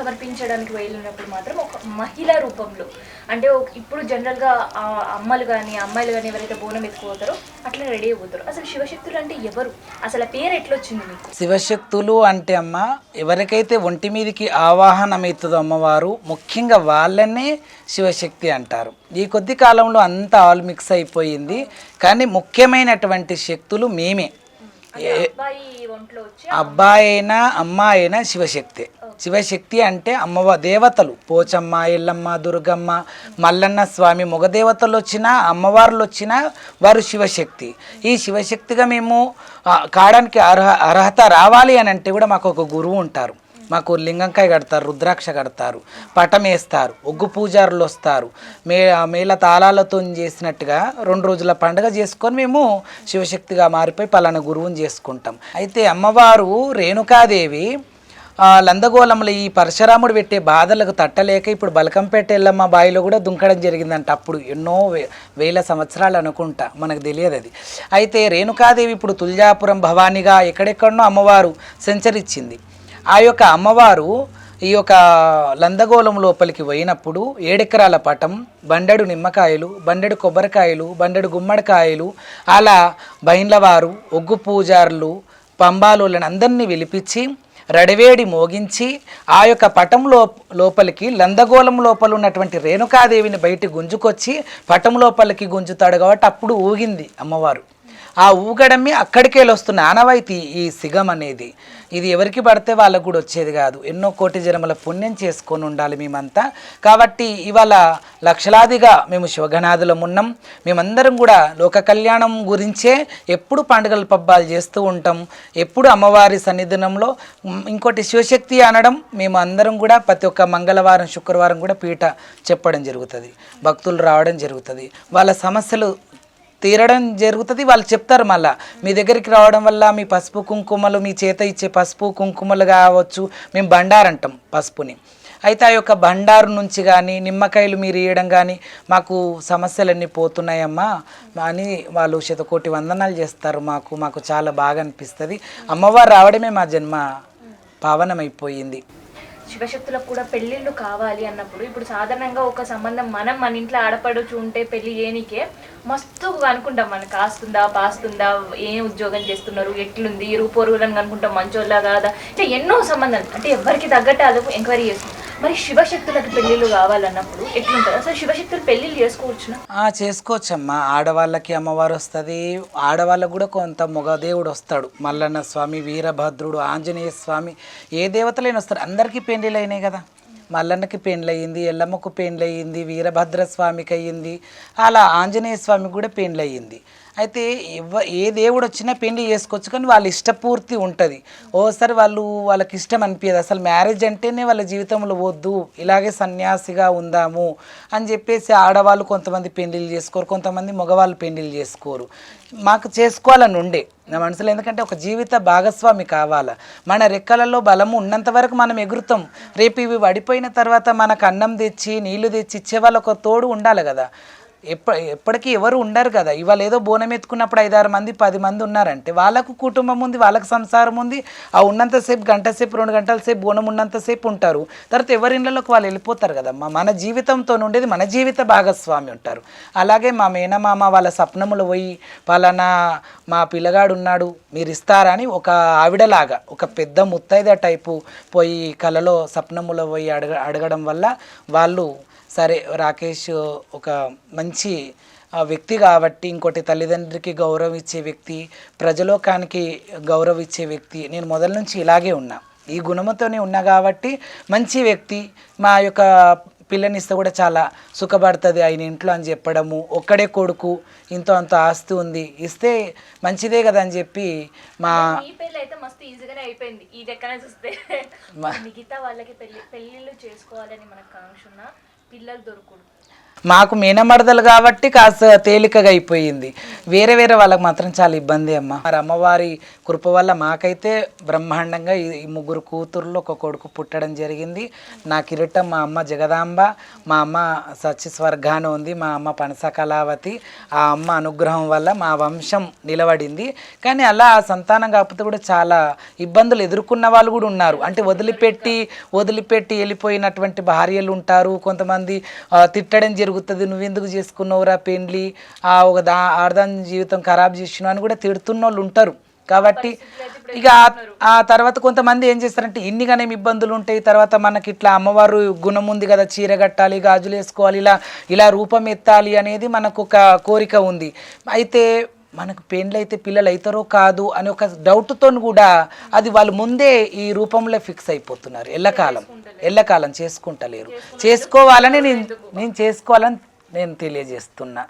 సమర్పించడానికి వెళ్ళినప్పుడు మాత్రం ఒక మహిళా రూపంలో అంటే ఇప్పుడు జనరల్గా అమ్మలు కానీ అమ్మాయిలు కానీ ఎవరైతే బోనం ఎత్తుకుపోతారో అట్లా రెడీ అయిపోతారు. అసలు శివశక్తులు అంటే ఎవరు, అసలు ఆ పేరు ఎట్లొచ్చింది మీకు? శివశక్తులు అంటే అమ్మ ఎవరికైతే ఒంటి మీదకి ఆవాహనమవుతుందో అమ్మవారు ముఖ్యంగా వాళ్ళనే శివశక్తి అంటారు. ఈ కొద్ది కాలంలో అంతా ఆల్ మిక్స్ అయిపోయింది, కానీ ముఖ్యమైనటువంటి శక్తులు మేమే. అబ్బాయి అయినా అమ్మాయి అయినా శివశక్తి. శివశక్తి అంటే అమ్మవారి దేవతలు పోచమ్మ, ఎల్లమ్మ, దుర్గమ్మ, మల్లన్న స్వామి మగ దేవతలు వచ్చినా అమ్మవార్లు వచ్చినా వారు శివశక్తి. ఈ శివశక్తిగా మేము కావడానికి అర్హత రావాలి అని అంటే కూడా మాకు ఒక గురువు ఉంటారు. మాకు లింగంకాయ కడతారు, రుద్రాక్ష కడతారు, పటం వేస్తారు, ఒగ్గు పూజారులు వస్తారు. మేళ తాళాలతో చేసినట్టుగా 2 రోజుల పండుగ చేసుకొని మేము శివశక్తిగా మారిపోయి పలానా గురువుని చేసుకుంటాం. అయితే అమ్మవారు రేణుకాదేవి లందగోళంలో ఈ పరశురాముడు పెట్టే బాధలకు తట్టలేక ఇప్పుడు బలకంపేట ఎల్లమ్మ బావిలో కూడా దుంకడం జరిగిందంట. అప్పుడు ఎన్నో వేల సంవత్సరాలు అనుకుంటా, మనకు తెలియదు అది. అయితే రేణుకాదేవి ఇప్పుడు తుల్జాపురం భవానిగా ఎక్కడెక్కడనో అమ్మవారు సంచరించింది. ఆ యొక్క అమ్మవారు ఈ యొక్క లందగోళం లోపలికి పోయినప్పుడు 7 ఎకరాల పటం, బండెడు నిమ్మకాయలు, బండెడు కొబ్బరికాయలు, బండెడు గుమ్మడికాయలు, అలా బైండ్లవారు, ఒగ్గు పూజారులు, పంబాలోళ్ళని అందరినీ పిలిపించి రడివేడి మోగించి ఆ యొక్క పటం లోపలికి లందగోళం లోపల ఉన్నటువంటి రేణుకాదేవిని బయట గుంజుకొచ్చి పటం లోపలికి గుంజుతాడు కాబట్టి అప్పుడు ఊగింది అమ్మవారు. ఆ ఊగడమే అక్కడికే వస్తున్న ఆనవాయితీ ఈ సిగం అనేది. ఇది ఎవరికి పడితే వాళ్ళకు కూడా వచ్చేది కాదు. ఎన్నో కోటి జన్మల పుణ్యం చేసుకొని ఉండాలి మేమంతా. కాబట్టి ఇవాళ లక్షలాదిగా మేము శివగణాదులం ఉన్నాం. మేమందరం కూడా లోక కళ్యాణం గురించే ఎప్పుడు పండుగల పబ్బాలు చేస్తూ ఉంటాం. ఎప్పుడు అమ్మవారి సన్నిధానంలో ఇంకోటి శివశక్తి అనడం మేము అందరం కూడా ప్రతి ఒక్క మంగళవారం శుక్రవారం కూడా పీట చెప్పడం జరుగుతుంది. భక్తులు రావడం జరుగుతుంది, వాళ్ళ సమస్యలు తీరడం జరుగుతుంది. వాళ్ళు చెప్తారు మళ్ళీ మీ దగ్గరికి రావడం వల్ల మీ పసుపు కుంకుమలు, మీ చేత ఇచ్చే పసుపు కుంకుమలు కావచ్చు, మేము బండారు అంటాం పసుపుని. అయితే ఆ యొక్క బండారు నుంచి కానీ నిమ్మకాయలు మీరు ఇవ్వడం కానీ మాకు సమస్యలన్నీ పోతున్నాయమ్మా అని వాళ్ళు శతకోటి వందనాలు చేస్తారు. మాకు చాలా బాగా అనిపిస్తుంది. అమ్మవారు రావడమే మా జన్మ పావనమైపోయింది. శివశక్తులకు కూడా పెళ్ళిళ్ళు కావాలి అన్నప్పుడు ఇప్పుడు సాధారణంగా ఒక సంబంధం మన ఇంట్లో ఆడపడుచు ఉంటే పెళ్ళి ఏనికే మస్తు అనుకుంటాం, మనకు కాస్తుందా పాస్తుందా, ఏం ఉద్యోగం చేస్తున్నారు, ఎట్లుంది, రూపోరుగులను అనుకుంటాం, మంచోళ్ళ కాదా, ఇట్లా ఎన్నో సంబంధాలు అంటే ఎవరికి తగ్గట్టు వాళ్ళకు ఎంక్వైరీ చేస్తాం. మరి శివశక్తులకు పెళ్ళిళ్ళు కావాలన్నప్పుడు ఎట్లుంటుంది అసలు? శివశక్తులు పెళ్ళిళ్ళు చేసుకోవచ్చునా? చేసుకోవచ్చమ్మా. ఆడవాళ్ళకి అమ్మవారు వస్తుంది, ఆడవాళ్ళకు కూడా కొంత మగదేవుడు వస్తాడు. మల్లన్న స్వామి, వీరభద్రుడు, ఆంజనేయ స్వామి, ఏ దేవతలైనా వస్తారు. అందరికీ పెళ్ళిళ్ళు అయినాయి కదా. మల్లన్నకి పెండ్లయ్యింది, ఎల్లమ్మకు పెండ్లయ్యింది, వీరభద్రస్వామికి అయ్యింది, అలా ఆంజనేయ స్వామికి కూడా పెండ్లయ్యింది. అయితే ఏ దేవుడు వచ్చినా పెళ్లి చేసుకోవచ్చు, కానీ వాళ్ళ ఇష్టపూర్తి ఉంటుంది. ఓసారి వాళ్ళకి ఇష్టం అనిపించదు. అసలు మ్యారేజ్ అంటేనే వాళ్ళ జీవితంలో వద్దు, ఇలాగే సన్యాసిగా ఉందాము అని చెప్పేసి ఆడవాళ్ళు కొంతమంది పెళ్లిళ్ళు చేసుకోరు, కొంతమంది మగవాళ్ళు పెళ్లిళ్ళు చేసుకోరు. మాకు చేసుకోవాలని ఉండే నా మనసులో, ఎందుకంటే ఒక జీవిత భాగస్వామి కావాలా. మన రెక్కలలో బలము ఉన్నంత వరకు మనం ఎగురుతాం. రేపు ఇవి పడిపోయిన తర్వాత మనకు అన్నం తెచ్చి నీళ్లు తెచ్చి ఇచ్చే వాళ్ళు ఒక తోడు ఉండాలి కదా. ఎప్పటికీ ఎవరు ఉండరు కదా. ఇవాళ ఏదో బోనం ఎత్తుకున్నప్పుడు 5-6 మంది 10 మంది ఉన్నారంటే వాళ్ళకు కుటుంబం ఉంది, వాళ్ళకు సంసారం ఉంది. ఆ ఉన్నంతసేపు గంట సేపు 2 గంటల సేపు బోనం ఉన్నంతసేపు ఉంటారు. తర్వాత ఎవరి ఇళ్ళలోకి వాళ్ళు వెళ్ళిపోతారు కదమ్మా. మన జీవితంతో ఉండేది మన జీవిత భాగస్వామి ఉంటారు. అలాగే మా మేనమామ వాళ్ళ స్వప్నములు పోయి పలానా మా పిల్లగాడు ఉన్నాడు మీరు ఇస్తారా అని ఒక ఆవిడలాగా ఒక పెద్ద ముత్తైద టైపు పోయి కలలో స్వప్నములో పోయి అడగడం వల్ల వాళ్ళు సరే రాకేష్ ఒక మంచి వ్యక్తి కాబట్టి, ఇంకోటి తల్లిదండ్రికి గౌరవం ఇచ్చే వ్యక్తి, ప్రజలోకానికి గౌరవం ఇచ్చే వ్యక్తి, నేను మొదల నుంచి ఇలాగే ఉన్నా, ఈ గుణముతోనే ఉన్నా కాబట్టి మంచి వ్యక్తి, మా యొక్క పిల్లనిస్తే కూడా చాలా సుఖపడుతుంది ఆయన ఇంట్లో అని చెప్పడము, ఒక్కడే కొడుకు, ఇంతో అంత ఆస్తి ఉంది, ఇస్తే మంచిదే కదా అని చెప్పి మా మిగతా వాళ్ళకి పెళ్ళిళ్ళు చేసుకోవాలని మనకు కాంక్ష పిల్లలు దొరుకుడు మాకు మేనమడదలు కాబట్టి కాస్త తేలికగా అయిపోయింది. వేరే వేరే వాళ్ళకి మాత్రం చాలా ఇబ్బంది అమ్మ. మరి అమ్మవారి కృప వల్ల మాకైతే బ్రహ్మాండంగా ఈ ముగ్గురు కూతుర్లు ఒక కొడుకు పుట్టడం జరిగింది. నా కిరీటం మా అమ్మ జగదాంబ, మా అమ్మ సచ్చి స్వర్గాన ఉంది, మా అమ్మ పనస కళావతి. ఆ అమ్మ అనుగ్రహం వల్ల మా వంశం నిలబడింది. కానీ అలా సంతానం కాకపోతే కూడా చాలా ఇబ్బందులు ఎదుర్కొన్న వాళ్ళు కూడా ఉన్నారు. అంటే వదిలిపెట్టి వెళ్ళిపోయినటువంటి భార్యలు ఉంటారు. కొంతమంది తిట్టడం జరుగుతుంది, నువ్వెందుకు చేసుకున్నావురా పెండ్లి, ఒక ఆడదాని జీవితం ఖరాబ్ చేసినావు అని కూడా తిడుతున్న వాళ్ళు ఉంటారు. కాబట్టి ఇక ఆ తర్వాత కొంతమంది ఏం చేస్తారంటే ఇన్నిగానే ఇబ్బందులు ఉంటాయి, తర్వాత మనకి ఇట్లా అమ్మవారు గుణం ఉంది కదా, చీర కట్టాలి, గాజులు వేసుకోవాలి, ఇలా రూపం ఎత్తాలి అనేది మనకు ఒక కోరిక ఉంది. అయితే మనకు పెండ్లు అయితే పిల్లలు అవుతారో కాదు అని ఒక డౌట్తో కూడా అది వాళ్ళు ముందే ఈ రూపంలో ఫిక్స్ అయిపోతున్నారు. ఎల్లకాలం చేసుకుంటలేరు. చేసుకోవాలని నేను చేసుకోవాలని నేను తెలియజేస్తున్నా.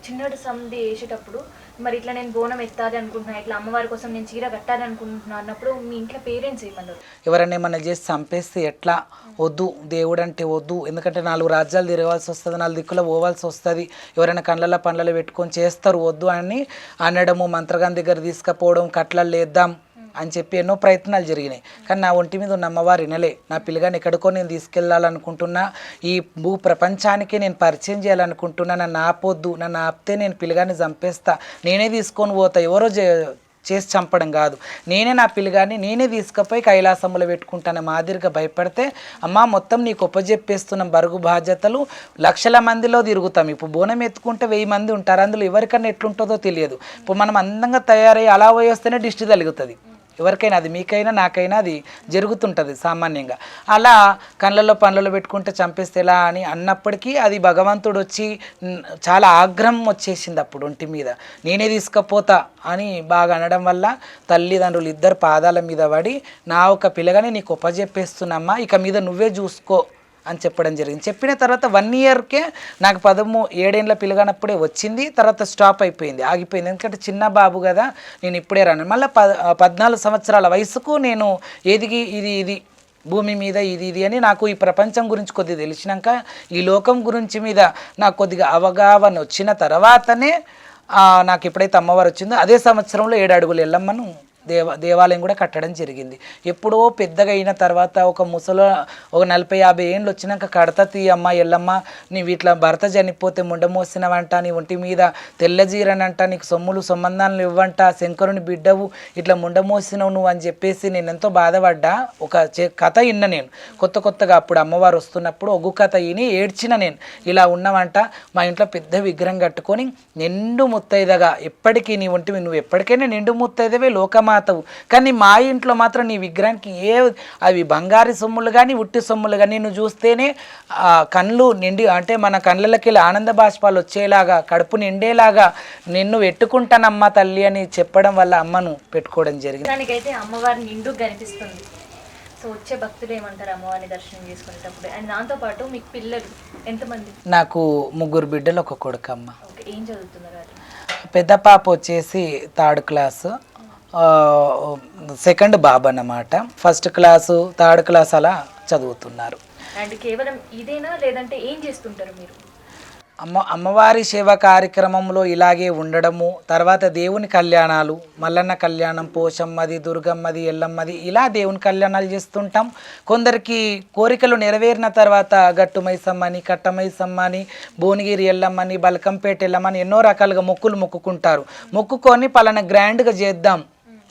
చిన్నడు సంధి వేసేటప్పుడు మరి ఇట్లా నేను బోనం ఎత్తాలి అనుకుంటున్నా, ఇట్లా అమ్మవారి కోసం నేను చీర కట్టాలి అనుకుంటున్నా అన్నప్పుడు మీ ఇంట్లో పేరెంట్స్ ఏమన్నారు? ఎవరైనా ఏమన్నా చేసి చంపేస్తే ఎట్లా, వద్దు దేవుడు అంటే వద్దు, ఎందుకంటే 4 రాజ్యాలు తిరగాల్సి వస్తుంది, 4 దిక్కులు పోవాల్సి వస్తుంది, ఎవరైనా కళ్ళల్లో పండ్లలో పెట్టుకొని చేస్తారు వద్దు అని అనడము, మంత్రగాని దగ్గర తీసుకుపోవడం, కట్లల్లో వేద్దాం అని చెప్పి ఎన్నో ప్రయత్నాలు జరిగినాయి. కానీ నా ఒంటి మీద ఉన్న అమ్మవారు వినలే. నా పిల్లగాని ఎక్కడికో నేను తీసుకెళ్ళాలనుకుంటున్నా, ఈ భూ ప్రపంచానికి నేను పరిచయం చేయాలనుకుంటున్నా, నన్ను ఆపొద్దు, నన్ను ఆపితే నేను పిల్లగాని చంపేస్తా, నేనే తీసుకొని పోతా, ఎవరో చేసి చంపడం కాదు, నేనే నా పిల్లగాని నేనే తీసుకుపోయి కైలాసంలో పెట్టుకుంటాను మాదిరిగా భయపడితే, అమ్మ మొత్తం నీకు ఒప్పజెప్పేస్తున్నాం బరుగు బాధ్యతలు, లక్షల మందిలో తిరుగుతాం. ఇప్పుడు బోనం ఎత్తుకుంటే 1000 మంది ఉంటారు, అందులో ఎవరికన్నా ఎట్లుంటుందో తెలియదు. ఇప్పుడు మనం అందంగా తయారై అలా పోయి వస్తేనే దిష్టి తగులుతుంది ఎవరికైనా, అది మీకైనా నాకైనా అది జరుగుతుంటుంది సామాన్యంగా. అలా కళ్ళల్లో పండ్లలో పెట్టుకుంటే చంపేస్తే ఎలా అని అన్నప్పటికీ అది భగవంతుడు వచ్చి చాలా ఆగ్రహం వచ్చేసింది అప్పుడు ఒంటి మీద, నేనే తీసుకపోతా అని బాగా అనడం వల్ల తల్లిదండ్రులు ఇద్దరు పాదాల మీద పడి, నా ఒక పిల్లగానే నీకు ఒప్పజెప్పేస్తున్నామ్మా, ఇక మీద నువ్వే చూసుకో అని చెప్పడం జరిగింది. చెప్పిన తర్వాత 1 ఇయర్కే నాకు 7 ఏళ్ళ పిల్లగానప్పుడే వచ్చింది. తర్వాత స్టాప్ అయిపోయింది, ఆగిపోయింది. ఎందుకంటే చిన్న బాబు కదా, నేను ఇప్పుడే రాను. మళ్ళీ 14 సంవత్సరాల వయసుకు నేను ఎదిగి ఇది భూమి మీద ఇది అని నాకు ఈ ప్రపంచం గురించి కొద్దిగా తెలిసినాక, ఈ లోకం గురించి మీద నాకు కొద్దిగా అవగాహన వచ్చిన తర్వాతనే నాకు ఎప్పుడైతే అమ్మవారు వచ్చిందో అదే సంవత్సరంలో 7 అడుగులు ఎల్లమ్మను దేవాలయం కూడా కట్టడం జరిగింది. ఎప్పుడో పెద్దగా అయిన తర్వాత ఒక ముసలో ఒక 40-50 ఏళ్ళు వచ్చినాక కడత తీయమ్మ ఎల్లమ్మ, నీవు ఇట్లా భర్త చనిపోతే ముండమోసినవంట, నీ ఒంటి మీద తెల్లజీరనంట, నీకు సొమ్ములు సంబంధాలు ఇవ్వంట, శంకరుని బిడ్డవు, ఇట్లా ముండమోసినవు నువ్వు అని చెప్పేసి నేను ఎంతో బాధపడ్డా. ఒక కథ విన్న నేను కొత్తగా అప్పుడు అమ్మవారు వస్తున్నప్పుడు ఒగ్గు కథ విని ఏడ్చిన నేను. ఇలా ఉన్నవంట, మా ఇంట్లో పెద్ద విగ్రహం కట్టుకొని నిండు ముత్తైదగా ఎప్పటికీ నీ ఒంటి నువ్వు ఎప్పటికైనా నిండు ముత్తైదవే లోకమా, కానీ మా ఇంట్లో మాత్రం నీ విగ్రహానికి అవి బంగారు సొమ్ములు కానీ ఉట్టి సొమ్ములు కానీ నువ్వు చూస్తేనే కళ్ళు నిండి, అంటే మన కళ్ళకి ఆనంద బాష్పాలు వచ్చేలాగా, కడుపు నిండేలాగా నిన్ను పెట్టుకుంటానమ్మా తల్లి అని చెప్పడం వల్ల అమ్మను పెట్టుకోవడం జరిగింది. దానికైతే అమ్మవారి నిండు కనిపిస్తుంది. సో వచ్చే భక్తులు ఏమంటారు అమ్మవారిని దర్శనం చేసుకునేటప్పుడు? అండ్ దాంతోపాటు మీకు పిల్లలు ఎంతమంది? నాకు 3 బిడ్డలు, ఒక కొడుకమ్మ. ఏం చదువుతున్నారు? పెద్ద పాప వచ్చేసి 3rd క్లాసు, సెకండ్ బాబు అన్నమాట, 1st క్లాసు 3rd క్లాస్ అలా చదువుతున్నారు. అండ్ కేవలం ఇదేనా లేదంటే ఏం చేస్తుంటారు మీరు? అమ్మవారి సేవ కార్యక్రమంలో ఇలాగే ఉండడము, తర్వాత దేవుని కళ్యాణాలు, మల్లన్న కళ్యాణం, పోషమ్మది, దుర్గమ్మది, ఎల్లమ్మది, ఇలా దేవుని కళ్యాణాలు చేస్తుంటాం. కొందరికి కోరికలు నెరవేరిన తర్వాత గట్టు మైసమ్మని, కట్ట మైసమ్మని, భువనగిరి ఎల్లమ్మని, బల్కంపేట ఎల్లమ్మని ఎన్నో రకాలుగా మొక్కులు మొక్కుకుంటారు. మొక్కుకొని పలానా గ్రాండ్గా చేద్దాం,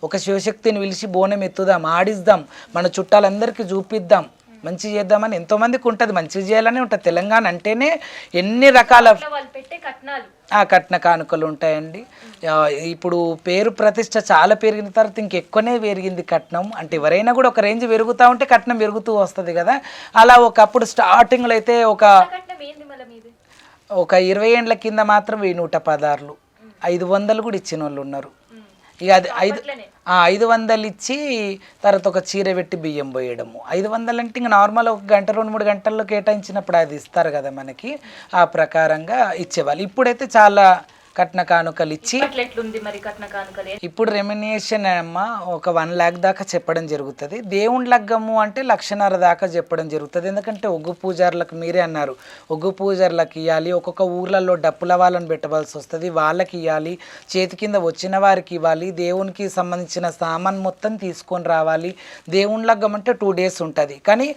ఒక శివశక్తిని పిలిచి బోనం ఎత్తుదాం, ఆడిద్దాం, మన చుట్టాలందరికీ చూపిద్దాం, మంచి చేద్దామని ఎంతోమందికి ఉంటుంది, మంచి చేయాలని ఉంటుంది. తెలంగాణ అంటేనే ఎన్ని రకాల కట్న కానుకలు ఉంటాయండి. ఇప్పుడు పేరు ప్రతిష్ట చాలా పెరిగిన తర్వాత ఇంకెక్కువనే పెరిగింది కట్నం. అంటే ఎవరైనా కూడా ఒక రేంజ్ పెరుగుతూ ఉంటే కట్నం పెరుగుతూ వస్తుంది కదా. అలా ఒకప్పుడు స్టార్టింగ్లో అయితే ఒక 20 ఏండ్ల కింద మాత్రం 1116, 500 కూడా ఇచ్చిన వాళ్ళు ఉన్నారు. ఇక అది 500 ఇచ్చి తర్వాత ఒక చీర పెట్టి బియ్యం పోయడము. 500 అంటే ఇంకా నార్మల్ 1 గంట 2-3 గంటల్లో కేటాయించినప్పుడు అది ఇస్తారు కదా మనకి, ఆ ప్రకారంగా ఇచ్చేవాళ్ళు. ఇప్పుడైతే చాలా కట్న కానుకలు ఇచ్చి అట్లా ఎట్లుంది మరి కట్న కానుకలు? ఇప్పుడు రెమ్యునేషన్ అమ్మ ఒక 1 lakh దాకా చెప్పడం జరుగుతుంది. దేవుని లగ్గము అంటే 1,50,000 దాకా చెప్పడం జరుగుతుంది. ఎందుకంటే ఒగ్గు పూజారులకు మీరే అన్నారు, ఒగ్గు పూజారులకు ఇవ్వాలి, ఒక్కొక్క ఊర్లలో డప్పుల వాళ్ళని పెట్టవలసి వస్తుంది, వాళ్ళకి ఇవ్వాలి, చేతి కింద వచ్చిన వారికి ఇవ్వాలి, దేవునికి సంబంధించిన సామాన్ మొత్తం తీసుకొని రావాలి. దేవుని లగ్గం అంటే 2 days ఉంటుంది. కానీ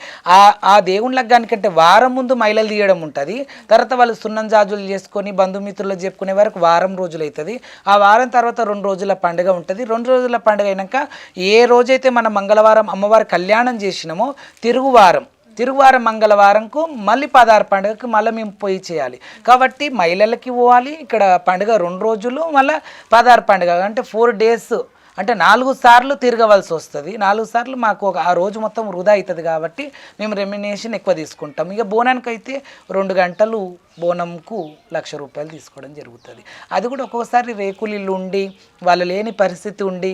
ఆ దేవుని లగ్గానికంటే వారం ముందు మైలలు తీయడం ఉంటుంది. తర్వాత వాళ్ళు సున్నం జాజులు చేసుకొని బంధుమిత్రులు చెప్పుకునే వరకు వారం రోజులు అవుతుంది. ఆ వారం తర్వాత 2 రోజుల పండుగ ఉంటుంది. 2 రోజుల పండుగ అయినాక ఏ రోజైతే మనం మంగళవారం అమ్మవారి కళ్యాణం చేసినామో తిరుగువారం మంగళవారంకు మళ్ళీ 16 పండుగకు మళ్ళీ మేము పోయి చేయాలి. కాబట్టి మహిళలకి పోవాలి. ఇక్కడ పండుగ 2 రోజులు, మళ్ళీ 16 పండుగ అంటే 4 days, అంటే 4 సార్లు తిరగవలసి వస్తుంది. 4 సార్లు మాకు ఆ రోజు మొత్తం వృధా అవుతుంది. కాబట్టి మేము రెమ్యునేషన్ ఎక్కువ తీసుకుంటాం. ఇక బోనానికి అయితే 2 గంటలు బోనంకు 1,00,000 రూపాయలు తీసుకోవడం జరుగుతుంది. అది కూడా ఒక్కోసారి రేకులిల్లు ఉండి వాళ్ళు లేని పరిస్థితి ఉండి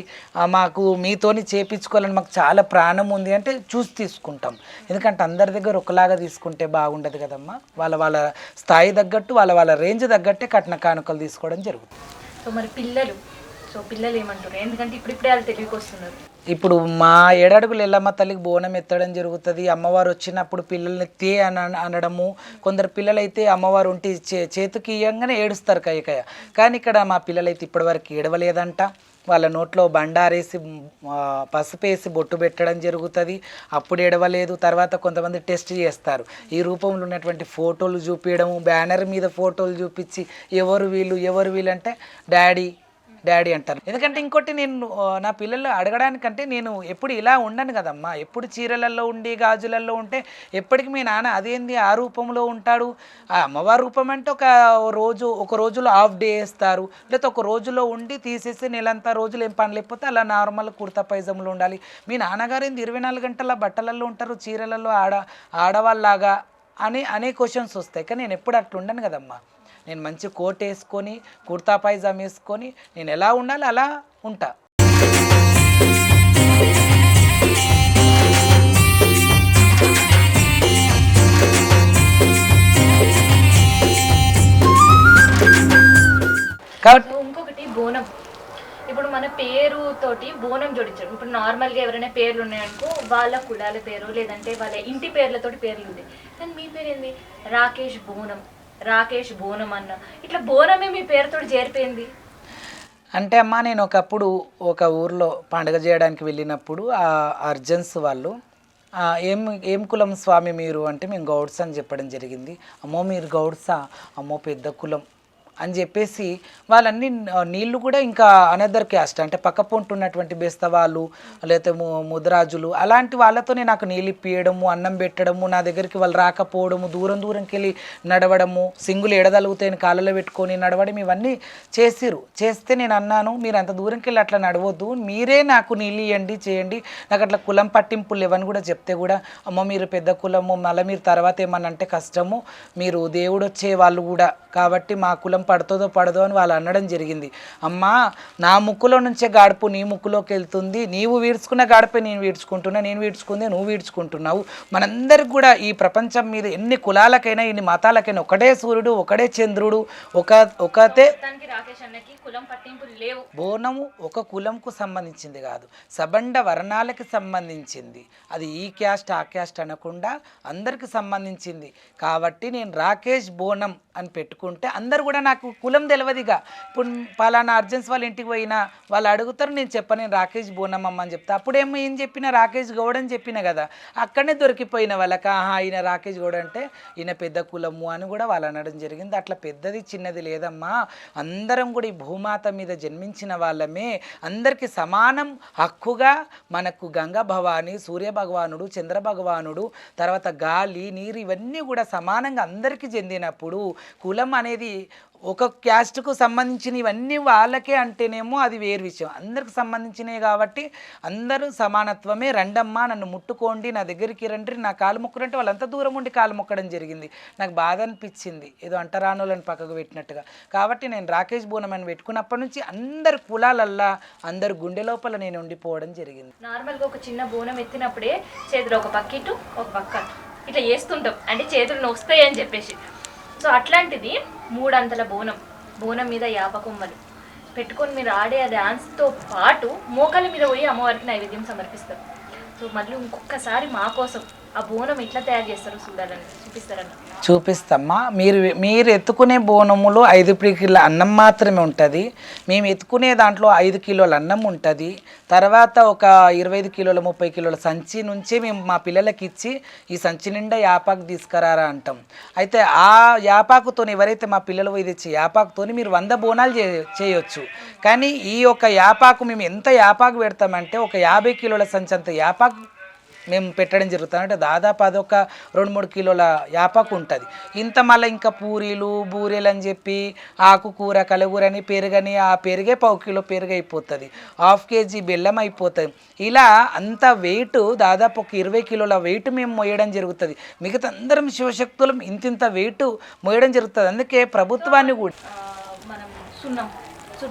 మాకు మీతోని చేపించుకోవాలని మాకు చాలా ప్రాణం ఉంది అంటే చూసి తీసుకుంటాం. ఎందుకంటే అందరి దగ్గర ఒకలాగా తీసుకుంటే బాగుండదు కదమ్మా. వాళ్ళ స్థాయి తగ్గట్టు వాళ్ళ రేంజ్ తగ్గట్టే కట్న కానుకలు తీసుకోవడం జరుగుతుంది. సో మరి పిల్లలు ఏమంటారు? ఎందుకంటే ఇప్పుడే వాళ్ళు తెలివికి వస్తున్నారు. ఇప్పుడు మా 7 అడుగుల ఎల్లమ్మ తల్లికి బోనం ఎత్తడం జరుగుతుంది. అమ్మవారు వచ్చినప్పుడు పిల్లల్ని తే అనడము, కొందరు పిల్లలైతే అమ్మవారు ఉంటే చేతికి ఇయ్యంగానే ఏడుస్తారు కయ్యకయ్య. కానీ ఇక్కడ మా పిల్లలైతే ఇప్పటివరకు ఏడవలేదంట. వాళ్ళ నోట్లో బండారేసి పసుపేసి బొట్టు పెట్టడం జరుగుతుంది. అప్పుడు ఏడవలేదు. తర్వాత కొంతమంది టెస్ట్ చేస్తారు. ఈ రూపంలో ఉన్నటువంటి ఫోటోలు చూపించడము, బ్యానర్ మీద ఫోటోలు చూపించి ఎవరు వీళ్ళు అంటే డాడీ అంటారు. ఎందుకంటే ఇంకోటి నేను నా పిల్లలు అడగడానికంటే నేను ఎప్పుడు ఇలా ఉండను కదమ్మా. ఎప్పుడు చీరలలో ఉండి గాజులలో ఉంటే ఎప్పటికి మీ నాన్న అదేంది ఆ రూపంలో ఉంటాడు. ఆ అమ్మవారి రూపం అంటే ఒక రోజులో హాఫ్ డే వేస్తారు, లేకపోతే ఒక రోజులో ఉండి తీసేసి నెలంతా రోజులు ఏం పని లేకపోతే అలా నార్మల్ కుర్తా పైజంలో ఉండాలి. మీ నాన్నగారు ఏంది 24 గంటల బట్టలలో ఉంటారు, చీరలలో ఆడవాళ్ళలాగా అనే క్వశ్చన్స్ వస్తాయి. కానీ నేను ఎప్పుడు అట్లా ఉండను కదమ్మా. నేను మంచి కోట్ వేసుకొని కుర్తా పైజామా వేసుకొని నేను ఎలా ఉండాలి అలా ఉంటా. కాబట్టి ఇంకొకటి బోనం. ఇప్పుడు మన పేరుతోటి బోనం జోడించారు. ఇప్పుడు నార్మల్గా ఎవరైనా పేర్లు ఉన్నాయనుకో వాళ్ళ కులాల పేరు లేదంటే వాళ్ళ ఇంటి పేర్లతోటి పేర్లు ఉంది. కానీ మీ పేరు ఏంది? రాకేష్ బోనం అన్న. ఇట్లా బోనమే మీ పేరుతో చేరిపోయింది అంటే అమ్మా, నేను ఒకప్పుడు ఒక ఊర్లో పండుగ చేయడానికి వెళ్ళినప్పుడు ఆ అర్జెన్స్ వాళ్ళు ఏం కులం స్వామి మీరు అంటే మేము గౌడ్స్ అని చెప్పడం జరిగింది. అమ్మో మీరు గౌడ్సా, అమ్మో పెద్ద కులం అని చెప్పేసి వాళ్ళన్నీ నీళ్ళు కూడా ఇంకా అనదర్ క్యాస్ట్ అంటే పక్కపొంటు ఉన్నటువంటి బేస్తవాళ్ళు లేకపోతే ముద్రాజులు అలాంటి వాళ్ళతోనే నాకు నీళ్ళు ఇప్పియడము, అన్నం పెట్టడము, నా దగ్గరికి వాళ్ళు రాకపోవడము, దూరంకి వెళ్ళి నడవడము, సింగులు ఎడదలుగుతాయని కాళ్ళలో పెట్టుకొని నడవడం, ఇవన్నీ చేస్తే నేను అన్నాను మీరు అంత దూరంకి వెళ్ళి అట్లా నడవద్దు, మీరే నాకు నీళ్ళు ఇవ్వండి చేయండి, నాకు అట్లా కులం పట్టింపులు లేవని కూడా చెప్తే కూడా అమ్మ మీరు పెద్ద కులము మళ్ళీ మీరు తర్వాత ఏమన్నా అంటే కష్టము, మీరు దేవుడు వచ్చే వాళ్ళు కూడా కాబట్టి మా కులం పడుతుందో పడదో అని వాళ్ళు అనడం జరిగింది. అమ్మా నా ముక్కులో నుంచే గాడుపు నీ ముక్కులోకి వెళ్తుంది, నీవు వీడ్చుకున్న గాడిపే నేను వీడ్చుకుంటున్నా, నేను వీడ్చుకుందే నువ్వు వీడ్చుకుంటున్నావు. మనందరికి కూడా ఈ ప్రపంచం మీద ఎన్ని కులాలకైనా ఎన్ని మతాలకైనా ఒకటే సూర్యుడు ఒకటే చంద్రుడు ఒకతే. బోనము ఒక కులంకు సంబంధించింది కాదు, సబండ వర్ణాలకి సంబంధించింది. అది ఈ క్యాస్ట్ ఆ క్యాస్ట్ అనకుండా అందరికి సంబంధించింది. కాబట్టి నేను రాకేష్ బోనం అని పెట్టుకుంటే అందరు కూడా నాకు కులం తెలియదుగా. ఇప్పుడు పలానా అర్జెన్స్ వాళ్ళ ఇంటికి పోయినా వాళ్ళు అడుగుతారు, నేను చెప్పను నేను రాకేష్ బోనం అమ్మ అని చెప్తా. అప్పుడేమో ఏం చెప్పినా రాకేష్ గౌడ్ అని చెప్పిన కదా, అక్కడనే దొరికిపోయిన వాళ్ళకి ఈయన రాకేష్ గౌడ్ అంటే ఈయన పెద్ద కులము అని కూడా వాళ్ళు అనడం జరిగింది. అట్లా పెద్దది చిన్నది లేదమ్మా, అందరం కూడా ఈ భూమాత మీద జన్మించిన వాళ్ళమే, అందరికీ సమానం హక్కుగా మనకు గంగా భవాని, సూర్య భగవానుడు, చంద్ర భగవానుడు, తర్వాత గాలి నీరు ఇవన్నీ కూడా సమానంగా అందరికీ చెందినప్పుడు కులం అనేది ఒక క్యాస్ట్కు సంబంధించిన ఇవన్నీ వాళ్ళకే అంటేనేమో అది వేరు విషయం. అందరికి సంబంధించినవి కాబట్టి అందరూ సమానత్వమే. రండమ్మా నన్ను ముట్టుకోండి, నా దగ్గరికి రండి, నా కాలు మొక్కరంటే వాళ్ళంత దూరం ఉండి కాలు మొక్కడం జరిగింది. నాకు బాధ అనిపించింది, ఏదో అంటరానులను పక్కకు పెట్టినట్టుగా. కాబట్టి నేను రాకేష్ బోనం అని పెట్టుకున్నప్పటి నుంచి అందరు కులాలల్లా అందరు గుండె లోపల నేను ఉండిపోవడం జరిగింది. నార్మల్గా ఒక చిన్న బోనం ఎత్తినప్పుడే చేతులు ఒక పక్కిటు ఒక పక్క ఇట్లా చేస్తుంటాం, అంటే చేతులు నొస్తాయి అని చెప్పేసి. సో అట్లాంటిది 3 అంతల బోనం బోనం మీద యాప కొమ్మలు పెట్టుకొని మీరు ఆడే ఆ డ్యాన్స్తో పాటు మోకాల మీద పోయి అమ్మవారికి నైవేద్యం సమర్పిస్తారు. సో మళ్ళీ ఇంకొకసారి మా కోసం ఆ బోనం ఎట్లా తయారు చేస్తారో చూడాలని చూపిస్తారన్న. చూపిస్తామ్మా. మీరు ఎత్తుకునే బోనములో 5 కిలోల అన్నం మాత్రమే ఉంటుంది. మేము ఎత్తుకునే దాంట్లో 5 కిలోల అన్నం ఉంటుంది. తర్వాత ఒక 25 కిలోల 30 కిలోల సంచి నుంచి మేము మా పిల్లలకి ఇచ్చి ఈ సంచి నిండా యాపాకు తీసుకురారా అంటాం. అయితే ఆ యాపాకుతో ఎవరైతే మా పిల్లలు పోయి తెచ్చి యాపాకుతో మీరు 100 బోనాలు చేయొచ్చు. కానీ ఈ యొక్క యాపాకు మేము ఎంత యాపాకు పెడతామంటే ఒక 50 కిలోల సంచి అంత యాపాకు మేము పెట్టడం జరుగుతుంది. అంటే దాదాపు అదొక 2-3 కిలోల యాపాకు ఉంటుంది. ఇంత మళ్ళీ ఇంకా పూరీలు బూరెలు అని చెప్పి ఆకుకూర కలగూర అని పెరుగని ఆ పెరిగే 1/4 కిలో పెరుగు అయిపోతుంది, 1/2 కేజీ బెల్లం అయిపోతుంది. ఇలా అంత వెయిట్ దాదాపు ఒక 20 కిలోల వెయిట్ మేము మోయడం జరుగుతుంది. మిగతా అందరం శివశక్తులు ఇంతింత వెయిట్ మోయడం జరుగుతుంది. అందుకే ప్రభుత్వాన్ని కూడా మనం సున్నం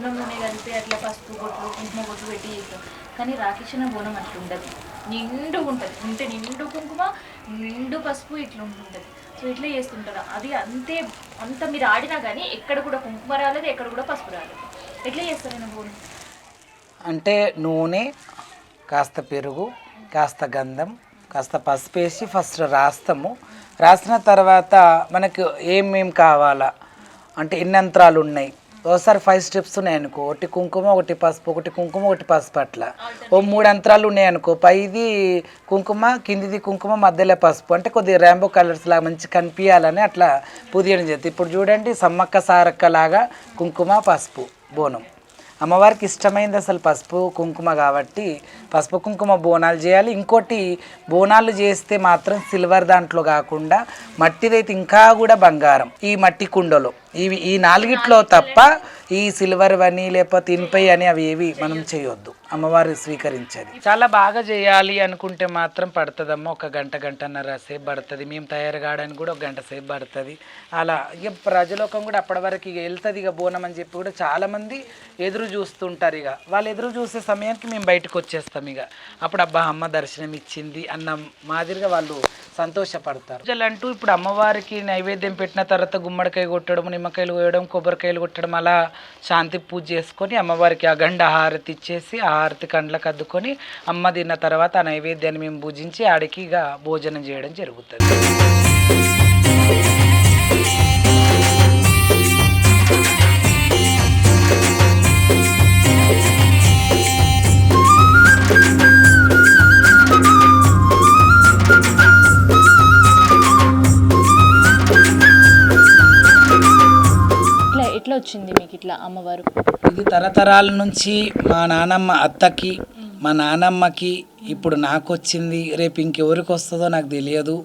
నూనె కలిపి అట్లా పసుపు బొట్లు కుంకుమ బొట్లు పెట్టి చేస్తాం. కానీ రాకేషణ బోనం అట్లా ఉండదు, నిండు ఉంటుంది. అంటే నిండు కుంకుమ నిండు పసుపు ఇట్లా ఉంటుంది. సో ఇట్లా చేస్తుంటారు. అది అంత మీరు ఆడినా కానీ ఎక్కడ కూడా కుంకుమ రాలేదు, ఎక్కడ కూడా పసుపు రాలేదు. ఎట్లా చేస్తారైనా బోనం అంటే నూనె కాస్త పెరుగు కాస్త గంధం కాస్త పసుపు వేసి ఫస్ట్ రాస్తాము. రాసిన తర్వాత మనకు ఏమేం కావాలా అంటే ఎన్ని యంత్రాలు ఉన్నాయి, ఒకసారి 5 స్టెప్స్ ఉన్నాయనుకో, ఒకటి కుంకుమ ఒకటి పసుపు ఒకటి కుంకుమ ఒకటి పసుపు అట్లా ఓ 3 యంత్రాలు ఉన్నాయనుకో, పైది కుంకుమ కిందిది కుంకుమ మధ్యలో పసుపు అంటే కొద్దిగా ర్యాంబో కలర్స్ లాగా మంచి కనిపించాలని అట్లా పుదియడం చేస్తుంది. ఇప్పుడు చూడండి సమ్మక్క సారక్క లాగా కుంకుమ పసుపు బోనం అమ్మవారికి ఇష్టమైంది అసలు పసుపు కుంకుమ కాబట్టి పసుపు కుంకుమ బోనాలు చేయాలి. ఇంకోటి బోనాలు చేస్తే మాత్రం సిల్వర్ దాంట్లో కాకుండా మట్టిదైతే ఇంకా కూడా బంగారం, ఈ మట్టి కుండలో ఈ 4గిట్లో తప్ప ఈ సిల్వర్ అని లేకపోతే ఇనుపై అని అవి ఏవి మనం చేయొద్దు, అమ్మవారు స్వీకరించేది. చాలా బాగా చేయాలి అనుకుంటే మాత్రం పడుతుందమ్మా, ఒక గంటన్నర సేపు పడుతుంది. మేము తయారు కావడానికి కూడా 1 గంట సేపు పడుతుంది. అలా ఇక ప్రజలోకం కూడా అప్పటి వరకు ఇక వెళ్తుంది ఇక బోనం అని చెప్పి కూడా చాలామంది ఎదురు చూస్తుంటారు. ఇక వాళ్ళు ఎదురు చూసే సమయానికి మేము బయటకు వచ్చేస్తాం. ఇక అప్పుడు అబ్బా అమ్మ దర్శనం ఇచ్చింది అన్న మాదిరిగా వాళ్ళు సంతోషపడతారు. పూజలు అంటూ ఇప్పుడు అమ్మవారికి నైవేద్యం పెట్టిన తర్వాత గుమ్మడికాయ కొట్టడం, నిమ్మకాయలు కోయడం, కొబ్బరికాయలు కొట్టడం, అలా శాంతి పూజ చేసుకొని అమ్మవారికి అఖండ హారతి ఇచ్చేసి ఆ హారతి కండ్లకు అద్దుకొని అమ్మ తిన్న తర్వాత ఆ నైవేద్యాన్ని మేము పూజించి ఆడికి ఇక భోజనం చేయడం జరుగుతుంది. ఎట్లా వచ్చింది మీకు ఇట్లా అమ్మవారు? ఇది తరతరాల నుంచి మా నానమ్మ అత్తకి మా నానమ్మకి ఇప్పుడు నాకు వచ్చింది. రేపు ఇంకెవరికి వస్తుందో నాకు తెలియదు.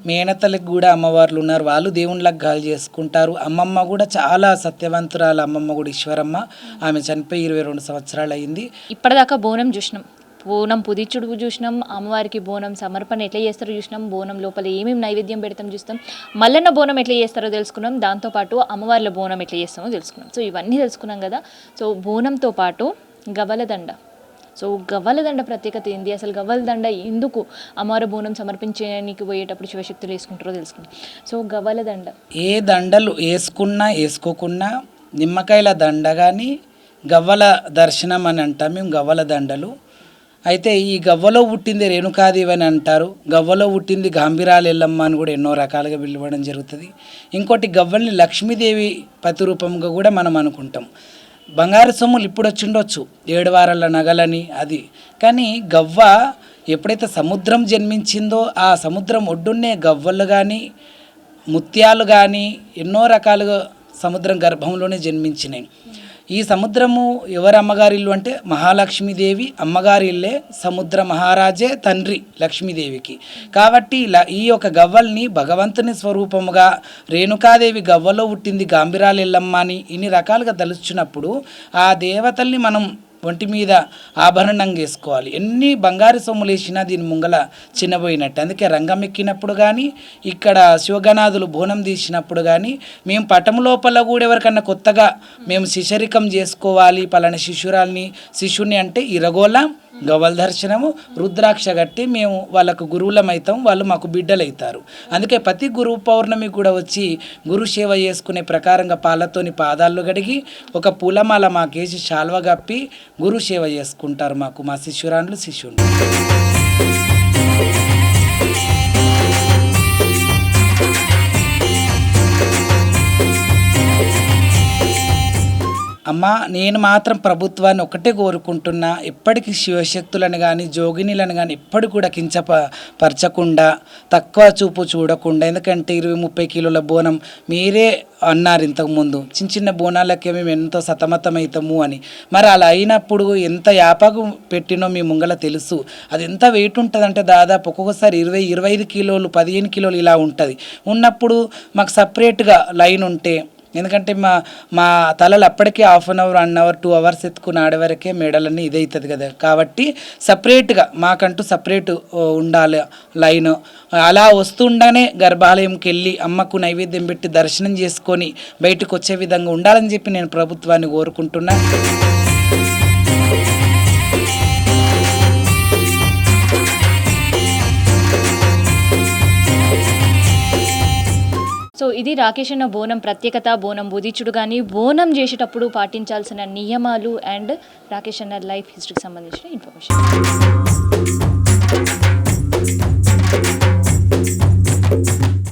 మేనతలకు కూడా అమ్మవార్లు ఉన్నారు, వాళ్ళు దేవుళ్ళకి గాలి చేసుకుంటారు. అమ్మమ్మ కూడా చాలా సత్యవంతురాలు, అమ్మమ్మ కూడా ఈశ్వరమ్మ. ఆమె చనిపోయి 22 సంవత్సరాలు అయింది. ఇప్పటిదాకా బోనం చూసినాం, బోనం పుదిచుడు చూసినాం, అమ్మవారికి బోనం సమర్పణ ఎట్లా చేస్తారో చూసినాం, బోనం లోపల ఏమేమి నైవేద్యం పెడతాం చూస్తాం, మల్లన్న బోనం ఎట్లా చేస్తారో తెలుసుకున్నాం, దాంతోపాటు అమ్మవార్ల బోనం ఎట్లా చేస్తామో తెలుసుకున్నాం. సో ఇవన్నీ తెలుసుకున్నాం కదా. సో బోనంతో పాటు గవ్వలదండ. సో గవ్వలదండ ప్రత్యేకత ఏంది, అసలు గవ్వలదండ ఎందుకు అమ్మవారి బోనం సమర్పించడానికి పోయేటప్పుడు శివశక్తులు వేసుకుంటారో తెలుసుకున్నాం. సో గవ్వలదండ ఏ దండలు వేసుకున్నా వేసుకోకున్నా నిమ్మకాయల దండ కానీ గవ్వల దర్శనం అని అంటాం మేము, గవ్వల దండలు. అయితే ఈ గవ్వలో పుట్టింది రేణుకాదేవి అని అంటారు, గవ్వలో పుట్టింది గాంభీరాలు ఎల్లమ్మ అని కూడా ఎన్నో రకాలుగా పిలవడం జరుగుతుంది. ఇంకోటి గవ్వల్ని లక్ష్మీదేవి ప్రతిరూపంగా కూడా మనం అనుకుంటాం. బంగారు సొమ్ములు ఇప్పుడు వచ్చి ఉండొచ్చు 7 వారాల నగలని అది, కానీ గవ్వ ఎప్పుడైతే సముద్రం జన్మించిందో ఆ సముద్రం ఒడ్డున్నే గవ్వలు కానీ ముత్యాలు కానీ ఎన్నో రకాలుగా సముద్రం గర్భంలోనే జన్మించినాయి. ఈ సముద్రము ఎవరు అమ్మగారి ఇల్లు అంటే మహాలక్ష్మీదేవి అమ్మగారి ఇల్లే, సముద్ర మహారాజే తండ్రి లక్ష్మీదేవికి. కాబట్టి ఈ యొక్క గవ్వల్ని భగవంతుని స్వరూపముగా రేణుకాదేవి గవ్వలో పుట్టింది గాంభీరాలు ఎల్లమ్మ అని ఇన్ని రకాలుగా తలుచున్నప్పుడు ఆ దేవతల్ని మనం ఒంటి మీద ఆభరణంగా వేసుకోవాలి. ఎన్ని బంగారు సొమ్ములు వేసినా దీని ముంగల చిన్నపోయినట్టు. అందుకే రంగం ఎక్కినప్పుడు కానీ ఇక్కడ శివగణాదులు బోనం తీసినప్పుడు కానీ మేము పటం లోపల కూడా ఎవరికన్నా కొత్తగా మేము శిశరికం చేసుకోవాలి పలానా శిశువుని అంటే ఇరగోల గవల్ దర్శనము, రుద్రాక్ష కట్టి మేము వాళ్ళకు గురువులమైతాం, వాళ్ళు మాకు బిడ్డలు అవుతారు. అందుకే ప్రతి గురు పౌర్ణమి కూడా వచ్చి గురు సేవ చేసుకునే ప్రకారంగా పాలతోని పాదాలు గడిగి ఒక పూలమాల మాకేసి శాల్వ కప్పి గురు సేవ చేసుకుంటారు మాకు మా శిష్యురాండ్లు శిష్యులు. అమ్మ నేను మాత్రం ప్రభుత్వాన్ని ఒకటే కోరుకుంటున్నా, ఎప్పటికీ శివశక్తులను కానీ జోగినీలను కానీ ఎప్పటి కూడా పరచకుండా తక్కువ చూపు చూడకుండా. ఎందుకంటే 20-30 కిలోల బోనం మీరే అన్నారు ఇంతకుముందు, చిన్న చిన్న బోనాలకే మేము ఎంతో సతమతమవుతాము అని. మరి అలా అయినప్పుడు ఎంత యాపకు పెట్టినో మీ ముంగల తెలుసు. అది ఎంత వెయిట్ ఉంటుందంటే దాదాపు ఒక్కొక్కసారి 20-25 కిలోలు 15 కిలోలు ఇలా ఉంటుంది. ఉన్నప్పుడు మాకు సపరేట్గా లైన్ ఉంటే, ఎందుకంటే మా తలలు అప్పటికే 1/2 అవర్ 1 అవర్ 2 అవర్స్ ఎత్తుకుని ఆడేవరకే మెడలన్నీ ఇదవుతుంది కదా. కాబట్టి సపరేట్గా మాకంటూ సపరేట్ ఉండాలి లైన్. అలా వస్తుండగానే గర్భాలయంకి వెళ్ళి అమ్మకు నైవేద్యం పెట్టి దర్శనం చేసుకొని బయటకు వచ్చే విధంగా ఉండాలని చెప్పి నేను ప్రభుత్వాన్ని కోరుకుంటున్నా. సో ఇది రాకేష్ అన్న బోనం ప్రత్యేకత, బోనం బుధిచుడు కానీ బోనం చేసేటప్పుడు పాటించాల్సిన నియమాలు అండ్ రాకేష్ అన్న లైఫ్ హిస్టరీకి సంబంధించిన ఇన్ఫర్మేషన్.